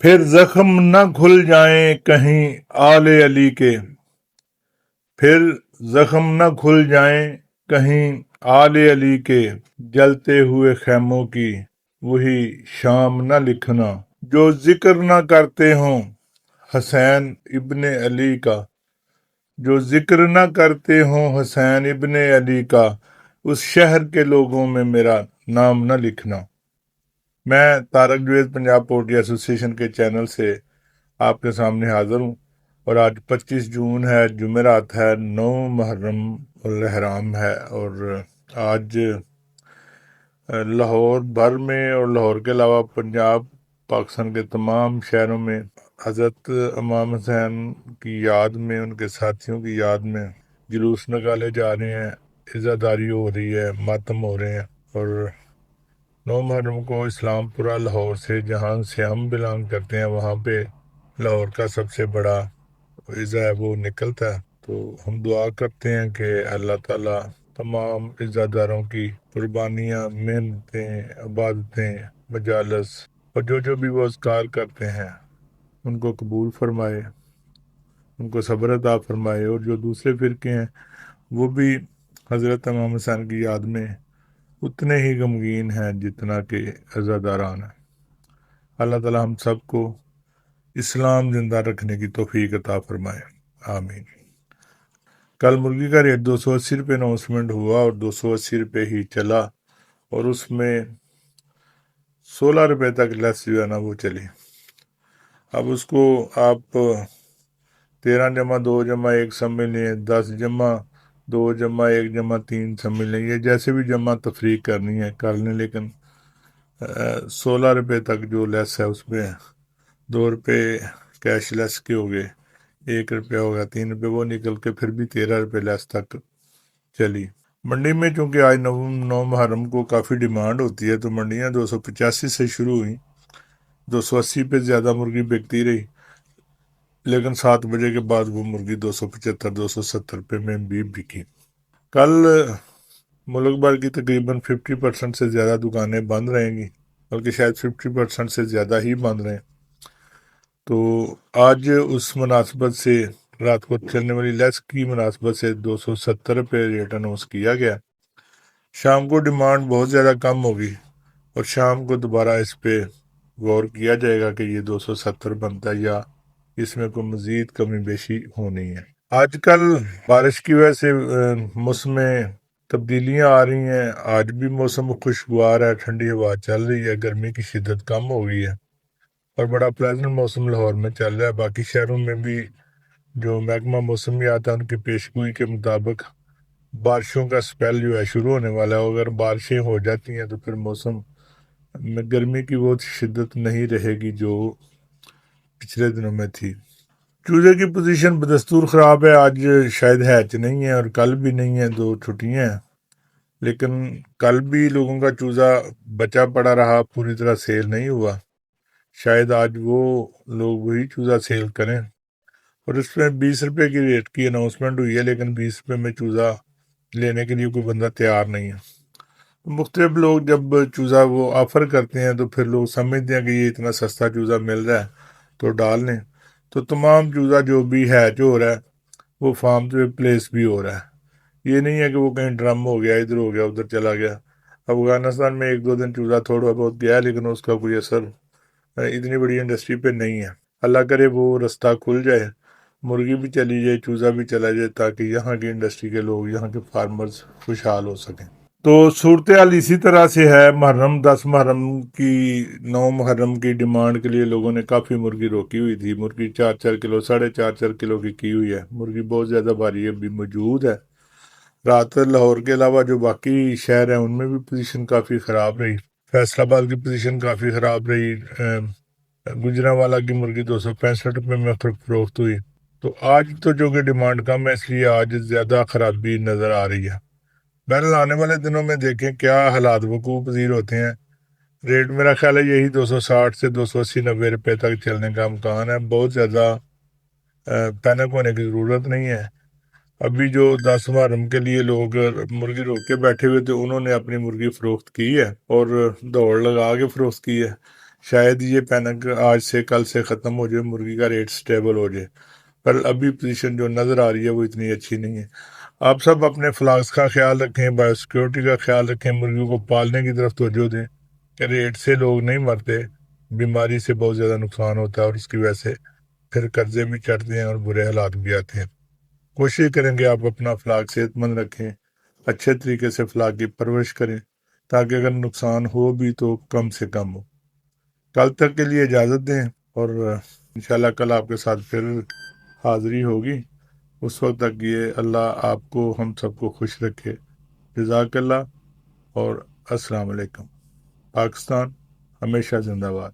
پھر زخم نہ کھل جائیں کہیں آل علی کے، پھر زخم نہ کھل جائیں کہیں آل علی کے، جلتے ہوئے خیموں کی وہی شام نہ لکھنا، جو ذکر نہ کرتے ہوں حسین ابن علی کا، جو ذکر نہ کرتے ہوں حسین ابن علی کا، اس شہر کے لوگوں میں میرا نام نہ لکھنا۔ میں طارق جوید پنجاب پوئٹری ایسوسی ایشن کے چینل سے آپ کے سامنے حاضر ہوں، اور آج 25 جون ہے، جمعرات ہے، 9 محرم الحرام ہے، اور آج لاہور بھر میں اور لاہور کے علاوہ پنجاب پاکستان کے تمام شہروں میں حضرت امام حسین کی یاد میں، ان کے ساتھیوں کی یاد میں جلوس نکالے جا رہے ہیں، عزاداری ہو رہی ہے، ماتم ہو رہے ہیں۔ اور 9 محرم کو اسلام پورہ لاہور سے، جہاں سے ہم بلانگ کرتے ہیں، وہاں پہ لاہور کا سب سے بڑا عزا ہے وہ نکلتا ہے۔ تو ہم دعا کرتے ہیں کہ اللہ تعالیٰ تمام عزاداروں کی قربانیاں، محنتیں، عبادتیں، مجالس اور جو بھی وہ اذکار کرتے ہیں ان کو قبول فرمائے، ان کو صبر عطا فرمائے، اور جو دوسرے فرقے ہیں وہ بھی حضرت امام حسین کی یاد میں اتنے ہی غمگین ہیں جتنا کہ عزاداران ہیں۔ اللہ تعالیٰ ہم سب کو اسلام زندہ رکھنے کی توفیق عطا فرمائے، آمین۔ کل مرغی کا ریٹ 280 روپے اناؤنسمنٹ ہوا اور 280 روپے ہی چلا، اور اس میں 16 روپے تک لیس جو ہے نا وہ چلی۔ اب اس کو آپ 13 جمع 2 جمع 1 سمجھ لیں، 10 جمع 2 جمع 1 جمع 3 سمجھ لیں، یہ جیسے بھی جمع تفریق کرنی ہے کر لیں، لیکن 16 روپے تک جو لیس ہے اس میں 2 روپے کیش لیس کے ہو گئے، 1 روپیہ ہوگا 3 روپے، وہ نکل کے پھر بھی 13 روپے لیس تک چلی۔ منڈی میں چونکہ آج 9 محرم کو کافی ڈیمانڈ ہوتی ہے، تو منڈیاں 285 سے شروع ہوئیں، 280 پہ زیادہ مرغی بکتی رہی، لیکن 7 بجے کے بعد وہ مرغی 275 270 روپے میں بھی بکی۔ کل ملک بھر کی تقریباً 50% سے زیادہ دکانیں بند رہیں گی، بلکہ شاید 50% سے زیادہ ہی بند رہیں۔ تو آج اس مناسبت سے رات کو چلنے والی لیس کی مناسبت سے 270 روپے ریٹ اناؤنس کیا گیا۔ شام کو ڈیمانڈ بہت زیادہ کم ہوگی، اور شام کو دوبارہ اس پہ غور کیا جائے گا کہ یہ 270 بنتا ہے یا اس میں کوئی مزید کمی بیشی ہونی ہے۔ آج کل بارش کی وجہ سے موسم میں تبدیلیاں آ رہی ہیں، آج بھی موسم خوشگوار ہے، ٹھنڈی ہوا چل رہی ہے، گرمی کی شدت کم ہو گئی ہے، اور بڑا پلیزنٹ موسم لاہور میں چل رہا ہے۔ باقی شہروں میں بھی جو محکمہ موسمیات ہے ان کی پیشگوئی کے مطابق بارشوں کا سپیل جو ہے شروع ہونے والا ہے، اگر بارشیں ہو جاتی ہیں تو پھر موسم میں گرمی کی وہ شدت نہیں رہے گی جو پچھلے دنوں میں تھی۔ چوزے کی پوزیشن بدستور خراب ہے، آج شاید ہیچ نہیں ہے اور کل بھی نہیں ہے، 2 چھٹیاں ہیں، لیکن کل بھی لوگوں کا چوزا بچا پڑا رہا، پوری طرح سیل نہیں ہوا۔ شاید آج وہ لوگ وہی چوزا سیل کریں، اور اس میں 20 روپے کی ریٹ کی اناؤنسمنٹ ہوئی ہے، لیکن 20 روپے میں چوزا لینے کے لیے کوئی بندہ تیار نہیں ہے۔ مختلف لوگ جب چوزا وہ آفر کرتے ہیں تو پھر لوگ سمجھتے ہیں کہ یہ اتنا سستا چوزا مل رہا ہے تو ڈال لیں، تو تمام چوزا جو بھی ہیچ ہو رہا ہے وہ فارم پہ پلیس بھی ہو رہا ہے، یہ نہیں ہے کہ وہ کہیں ڈرم ہو گیا، ادھر ہو گیا ادھر چلا گیا۔ افغانستان میں 1-2 دن چوزا تھوڑا بہت گیا، لیکن اس کا کوئی اثر اتنی بڑی انڈسٹری پہ نہیں ہے۔ اللہ کرے وہ رستہ کھل جائے، مرغی بھی چلی جائے، چوزا بھی چلا جائے، تاکہ یہاں کی انڈسٹری کے لوگ، یہاں کے فارمرز خوشحال ہو سکیں۔ تو صورتحال اسی طرح سے ہے۔ محرم 10 محرم کی 9 محرم کی ڈیمانڈ کے لیے لوگوں نے کافی مرغی روکی ہوئی تھی، مرغی 4 کلو 4.5 کلو کی ہوئی ہے، مرغی بہت زیادہ بھاری ابھی موجود ہے۔ رات لاہور کے علاوہ جو باقی شہر ہیں ان میں بھی پوزیشن کافی خراب رہی، فیصل آباد کی پوزیشن کافی خراب رہی، گجرانوالہ کی مرغی 265 روپے میں فروخت ہوئی۔ تو آج تو جو کہ ڈیمانڈ کم ہے، اس لیے آج زیادہ خرابی نظر آ رہی ہے۔ بہرحال آنے والے دنوں میں دیکھیں کیا حالات وقوع پذیر ہوتے ہیں۔ ریٹ میرا خیال ہے یہی 260 سے 280-90 روپے تک چلنے کا امکان ہے، بہت زیادہ پینک ہونے کی ضرورت نہیں ہے۔ ابھی جو 10 محرم کے لیے لوگ مرغی روک کے بیٹھے ہوئے تھے، انہوں نے اپنی مرغی فروخت کی ہے اور دوڑ لگا کے فروخت کی ہے۔ شاید یہ پینک آج سے کل سے ختم ہو جائے، مرغی کا ریٹ سٹیبل ہو جائے، پر ابھی پوزیشن جو نظر آ رہی ہے وہ اتنی اچھی نہیں ہے۔ آپ سب اپنے فلاکس کا خیال رکھیں، بایو سیکورٹی کا خیال رکھیں، مرغیوں کو پالنے کی طرف توجہ دیں کہ ریٹ سے لوگ نہیں مرتے، بیماری سے بہت زیادہ نقصان ہوتا ہے اور اس کی وجہ سے پھر قرضے بھی چڑھتے ہیں اور برے حالات بھی آتے ہیں۔ کوشش کریں کہ آپ اپنا فلاک صحت مند رکھیں، اچھے طریقے سے فلاک کی پرورش کریں تاکہ اگر نقصان ہو بھی تو کم سے کم ہو۔ کل تک کے لیے اجازت دیں، اور انشاءاللہ کل آپ کے ساتھ پھر حاضری ہوگی۔ اس وقت تک یہ اللہ آپ کو ہم سب کو خوش رکھے۔ جزاک اللہ، اور السلام علیکم۔ پاکستان ہمیشہ زندہ باد۔